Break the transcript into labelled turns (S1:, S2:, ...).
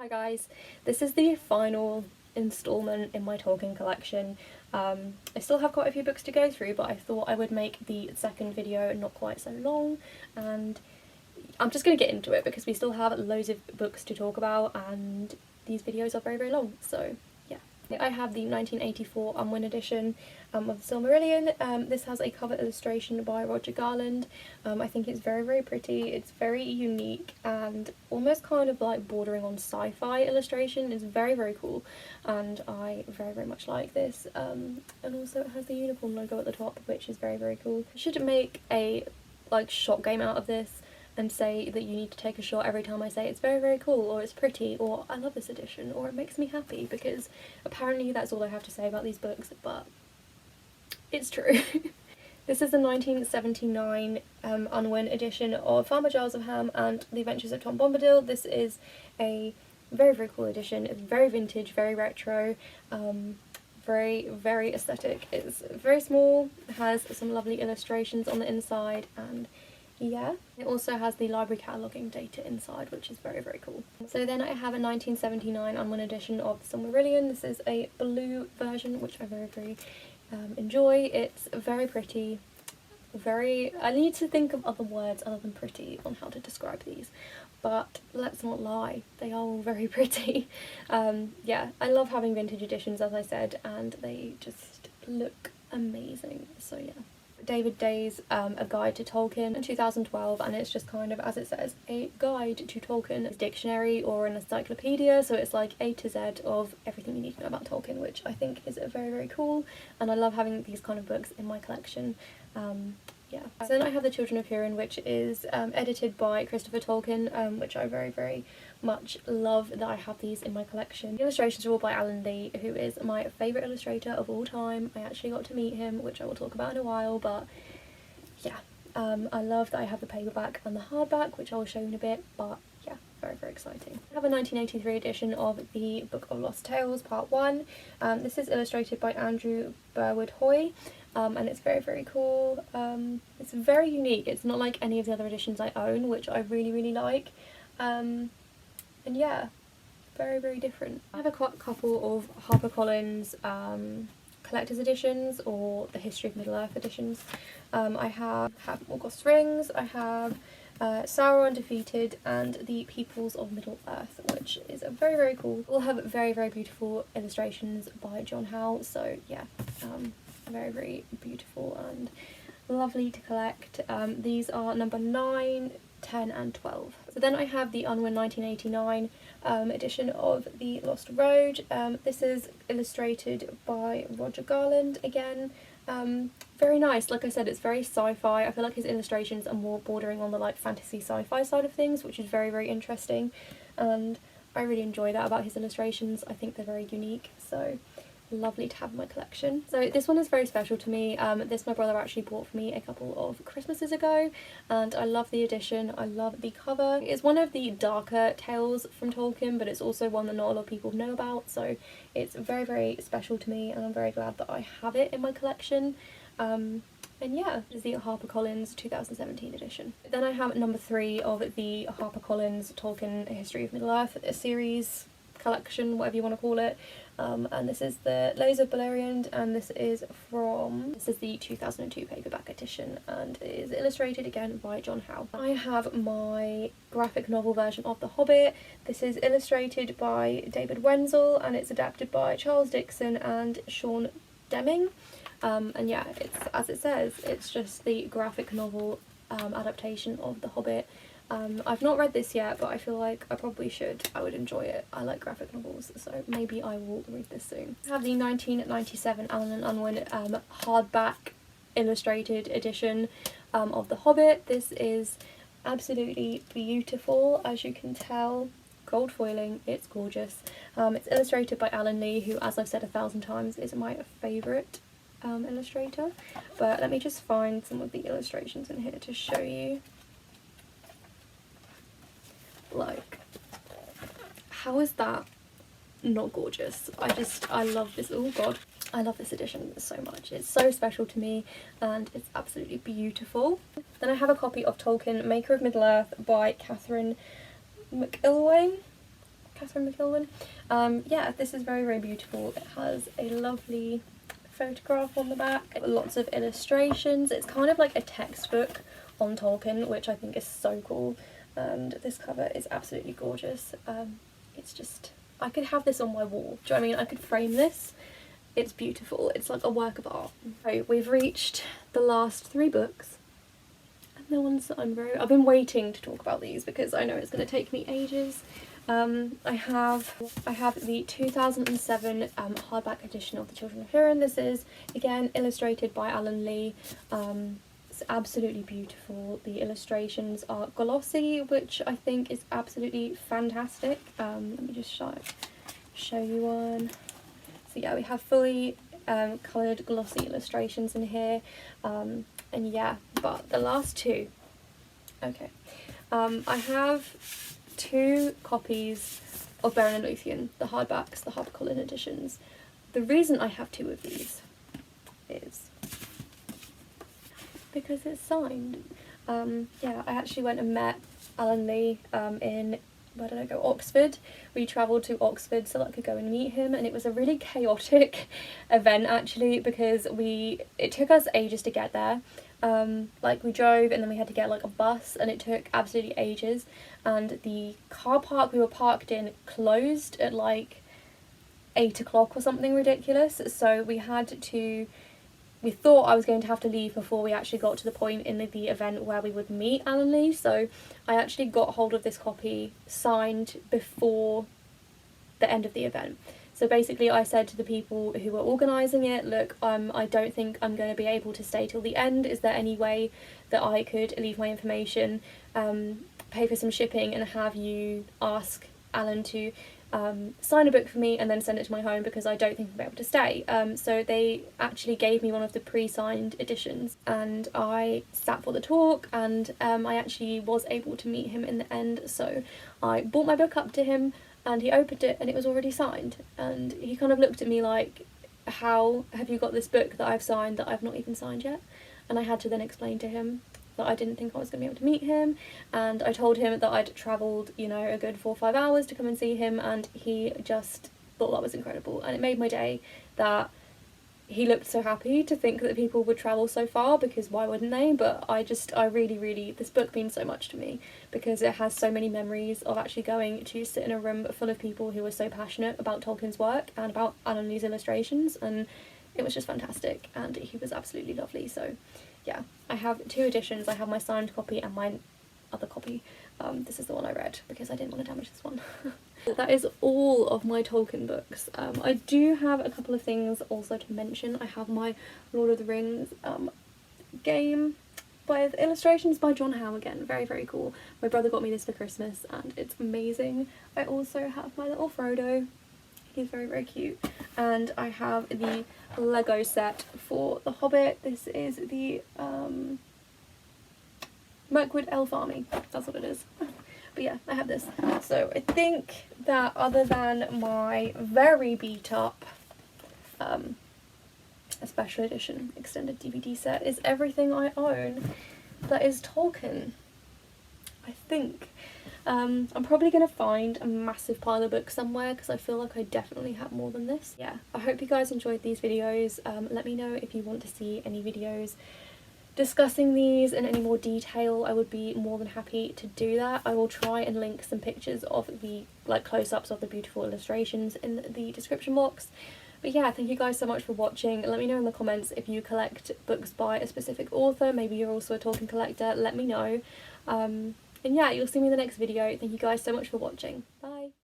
S1: Hi guys, this is the final installment in my Tolkien collection. I still have quite a few books to go through, but I thought I would make the second video not quite so long, and I'm just going to get into it because we still have loads of books to talk about and these videos are very, very long, so yeah. I have the 1984 Unwin edition of the Silmarillion. This has a cover illustration by Roger Garland. I think it's very, very pretty. It's very unique and almost kind of like bordering on sci-fi illustration. It's very, very cool and I very, very much like this. And also it has the unicorn logo at the top, which is very, very cool. I should make a shot game out of this and say that you need to take a shot every time I say it's very, very cool, or it's pretty, or I love this edition, or it makes me happy, because apparently that's all I have to say about these books, but it's true. This is the 1979 Unwin edition of Farmer Giles of Ham and The Adventures of Tom Bombadil. This is a very, very cool edition. It's very vintage, very retro, very, very aesthetic. It's very small, it has some lovely illustrations on the inside, and yeah, it also has the library cataloguing data inside, which is very, very cool. So then I have a 1979 Unwin edition of the Silmarillion. This is a blue version, which I very, very enjoy. It's very pretty, I need to think of other words other than pretty on how to describe these, but let's not lie, they are all very pretty. Yeah, I love having vintage editions, as I said, and they just look amazing, so yeah. David Day's A Guide to Tolkien in 2012, and it's just kind of, as it says, a guide to Tolkien. It's a dictionary or an encyclopedia, so it's like A to Z of everything you need to know about Tolkien, which I think is very, very cool, and I love having these kind of books in my collection. Yeah. So then I have the Children of Hurin, which is edited by Christopher Tolkien, which I very, very much love that I have these in my collection. The illustrations are all by Alan Lee, who is my favourite illustrator of all time. I actually got to meet him, which I will talk about in a while, but yeah. I love that I have the paperback and the hardback, which I will show you in a bit, but yeah, very, very exciting. I have a 1983 edition of the Book of Lost Tales, Part 1. This is illustrated by Andrew Burwood Hoy. And it's very, very cool. It's very unique. It's not like any of the other editions I own, which I really, really like. And yeah, very, very different. I have a couple of HarperCollins collector's editions, or the History of Middle-earth editions. I have Morgoth's Rings, I have Sauron Defeated, and The Peoples of Middle-earth, which is very, very cool. All have very, very beautiful illustrations by John Howe, so yeah. Very, very beautiful and lovely to collect. These are number 9, 10 and 12. So then I have the Unwin 1989 edition of The Lost Road. This is illustrated by Roger Garland again. Very nice. Like I said, it's very sci-fi. I feel like his illustrations are more bordering on the like fantasy sci-fi side of things, which is very, very interesting, and I really enjoy that about his illustrations. I think they're very unique, so lovely to have in my collection. So this one is very special to me. This my brother actually bought for me a couple of Christmases ago, and I love the edition. I love the cover. It's one of the darker tales from Tolkien, but it's also one that not a lot of people know about, so it's very, very special to me, and I'm very glad that I have it in my collection. And yeah, this is the HarperCollins 2017 edition. Then I have number 3 of the HarperCollins Tolkien History of Middle-earth series, collection, whatever you want to call it. And this is the Ladies of Beleriand, and this is the 2002 paperback edition, and it is illustrated again by John Howe. I have my graphic novel version of The Hobbit. This is illustrated by David Wenzel, and it's adapted by Charles Dixon and Sean Deming. And yeah, it's, as it says, it's just the graphic novel adaptation of The Hobbit. I've not read this yet, but I feel like I probably should. I would enjoy it. I like graphic novels, so maybe I will read this soon. I have the 1997 Allen and Unwin hardback illustrated edition of The Hobbit. This is absolutely beautiful, as you can tell. Gold foiling, it's gorgeous. It's illustrated by Alan Lee, who, as I've said 1,000 times, is my favourite illustrator. But let me just find some of the illustrations in here to show you. Like, how is that not gorgeous? I love this. Oh god, I love this edition so much. It's so special to me and it's absolutely beautiful. Then I have a copy of Tolkien Maker of Middle-earth by Catherine McIlwain. Catherine McIlwin. Yeah, this is very, very beautiful. It has a lovely photograph on the back, lots of illustrations. It's kind of like a textbook on Tolkien, which I think is so cool, and this cover is absolutely gorgeous. It's just, I could have this on my wall. Do you know what I mean? I could frame this. It's beautiful. It's like a work of art. So we've reached the last 3 books, and the ones that I've been waiting to talk about these because I know it's going to take me ages. I have the 2007 hardback edition of the Children of Middleearth. This is again illustrated by Alan Lee. It's absolutely beautiful. The illustrations are glossy, which I think is absolutely fantastic. Let me just show you one. So yeah, we have fully coloured glossy illustrations in here, and yeah, but the last 2, okay, I have 2 copies of Beleriand and Luthien, the hardbacks, the HarperCollins editions. The reason I have 2 of these is because it's signed. Yeah, I actually went and met Alan Lee in, where did I go? Oxford. We travelled to Oxford so that I could go and meet him, and it was a really chaotic event actually because it took us ages to get there. Like we drove and then we had to get like a bus, and it took absolutely ages, and the car park we were parked in closed at like 8 o'clock or something ridiculous, so we thought I was going to have to leave before we actually got to the point in the event where we would meet Alan Lee, so I actually got hold of this copy signed before the end of the event. So basically I said to the people who were organising it, look, I don't think I'm going to be able to stay till the end. Is there any way that I could leave my information, pay for some shipping, and have you ask Alan to sign a book for me and then send it to my home, because I don't think I'll be able to stay. So they actually gave me one of the pre-signed editions, and I sat for the talk, and I actually was able to meet him in the end. So I brought my book up to him and he opened it and it was already signed, and he kind of looked at me like, how have you got this book that I've signed that I've not even signed yet? And I had to then explain to him that I didn't think I was going to be able to meet him, and I told him that I'd travelled, you know, a good 4 or 5 hours to come and see him, and he just thought that was incredible, and it made my day that he looked so happy to think that people would travel so far, because why wouldn't they? But I really, this book means so much to me because it has so many memories of actually going to sit in a room full of people who were so passionate about Tolkien's work and about Alan Lee's illustrations, and it was just fantastic, and he was absolutely lovely. So yeah, I have 2 editions. I have my signed copy and my other copy. This is the one I read because I didn't want to damage this one. That is all of my Tolkien books. I do have a couple of things also to mention. I have my Lord of the Rings game with illustrations by John Howe again. Very, very cool. My brother got me this for Christmas and it's amazing. I also have my little Frodo. He's very, very cute. And I have the Lego set for The Hobbit. This is the Mirkwood Elf Army. That's what it is. But yeah, I have this. So I think that other than my very beat up a special edition extended DVD set is everything I own that is Tolkien, I think. I'm probably going to find a massive pile of books somewhere because I feel like I definitely have more than this. Yeah, I hope you guys enjoyed these videos. Let me know if you want to see any videos discussing these in any more detail. I would be more than happy to do that. I will try and link some pictures of the close-ups of the beautiful illustrations in the description box. But yeah, thank you guys so much for watching. Let me know in the comments if you collect books by a specific author. Maybe you're also a Tolkien collector. Let me know. And yeah, you'll see me in the next video. Thank you guys so much for watching. Bye.